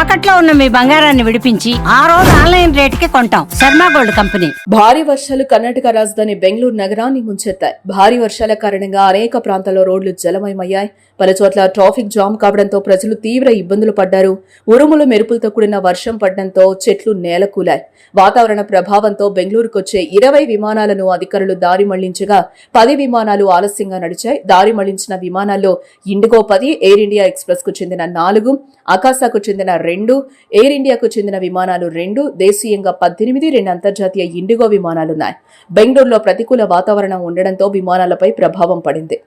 తాకట్లో ఉన్న మీ బంగారాన్ని విడిపించి ఆ రోజు ఆన్లైన్ రేటుకి కొంటాం. Sharma gold company. భారీ వర్షాలు కర్ణాటక రాజధాని బెంగళూరు నగరాన్ని ముంచెత్తాయి. భారీ వర్షాల కారణంగా అనేక ప్రాంతాల్లో రోడ్లు జలమయమయ్యాయి. పలుచోట్ల ట్రాఫిక్ జామ్ కావడంతో ప్రజలు తీవ్ర ఇబ్బందులు పడ్డారు. ఉరుములు మెరుపులతో కూడిన వర్షం పడడంతో చెట్లు నేలకూలాయి. వాతావరణ ప్రభావంతో బెంగళూరుకొచ్చే 20 విమానాలను అధికారులు దారి మళ్లించగా 10 విమానాలు ఆలస్యంగా నడిచాయి. దారి మళ్లించిన విమానాల్లో ఇండిగో 10, ఎయిర్ ఇండియా ఎక్స్ప్రెస్ కు చెందిన 4, అకాసాకు చెందిన 2, ఎయిర్ ఇండియాకు చెందిన విమానాలు 2, దేశీయంగా 18, 2 అంతర్జాతీయ ఇండిగో విమానాలున్నాయి. బెంగళూరులో ప్రతికూల వాతావరణం ఉండడంతో విమానాలపై ప్రభావం పడింది.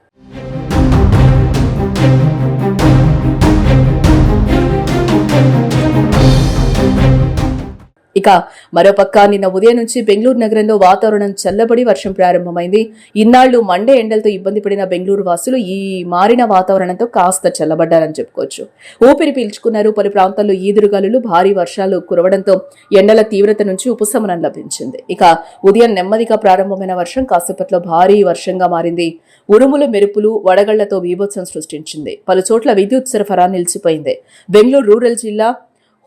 ఇక మరోపక్క నిన్న ఉదయం నుంచి బెంగళూరు నగరంలో వాతావరణం చల్లబడి వర్షం ప్రారంభమైంది. ఇన్నాళ్లు మండే ఎండలతో ఇబ్బంది పడిన బెంగళూరు వాసులు ఈ మారిన వాతావరణంతో కాస్త చల్లబడ్డారని చెప్పుకోవచ్చు. ఊపిరి పీల్చుకున్నారు. పలు ప్రాంతాల్లో ఈదురుగాలులు, భారీ వర్షాలు కురవడంతో ఎండల తీవ్రత నుంచి ఉపశమనం లభించింది. ఇక ఉదయం నెమ్మదిగా ప్రారంభమైన వర్షం కాసేపట్లో భారీ వర్షంగా మారింది. ఉరుములు మెరుపులు, వడగళ్లతో బీభత్సం సృష్టించింది. పలుచోట్ల విద్యుత్ సరఫరా నిలిచిపోయింది. బెంగళూరు రూరల్ జిల్లా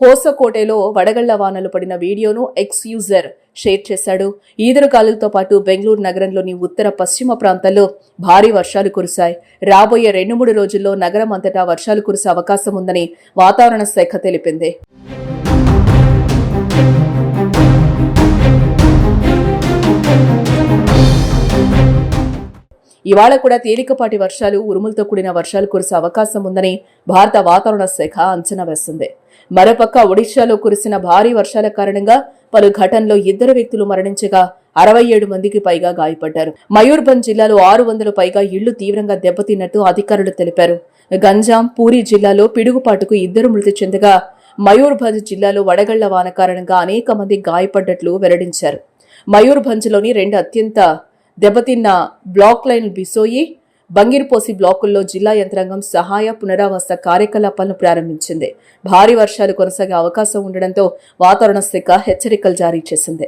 హోసకోటేలో వడగళ్ల వానలు పడిన వీడియోను ఎక్స్ యూజర్ షేర్ చేశాడు. ఈదురుగాలులతో పాటు బెంగళూరు నగరంలోని ఉత్తర పశ్చిమ ప్రాంతాల్లో భారీ వర్షాలు కురిశాయి. రాబోయే 2-3 రోజుల్లో నగరం అంతటా వర్షాలు కురిసే అవకాశం ఉందని వాతావరణ శాఖ తెలిపింది. ఇవాళ కూడా తేలికపాటి వర్షాలు, ఉరుములతో కూడిన వర్షాలు కురిసే అవకాశం ఉందని భారత వాతావరణ శాఖ అంచనా వేసింది. మరోపక్క ఒడిశాలో కురిసిన భారీ వర్షాల కారణంగా పలు ఘటనలో 2 వ్యక్తులు మరణించగా 67 మందికి పైగా గాయపడ్డారు. మయూర్భంజ్ జిల్లాలో 600 పైగా ఇళ్లు తీవ్రంగా దెబ్బతిన్నట్టు అధికారులు తెలిపారు. గంజాం, పూరి జిల్లాలో పిడుగుపాటుకు 2 మృతి చెందగా మయూర్భంజ్ జిల్లాలో వడగళ్ల వాన కారణంగా అనేక మంది గాయపడ్డట్లు వెల్లడించారు. మయూర్భంజ్లోని 2 అత్యంత దెబ్బతిన్న బ్లాక్ లైన్ బిసోయి, బంగిర్పోసి బ్లాకుల్లో జిల్లా యంత్రాంగం సహాయ పునరావాస కార్యకలాపాలను ప్రారంభించింది. భారీ వర్షాలు కొనసాగే అవకాశం ఉండడంతో వాతావరణ శాఖ హెచ్చరికలు జారీ చేసింది.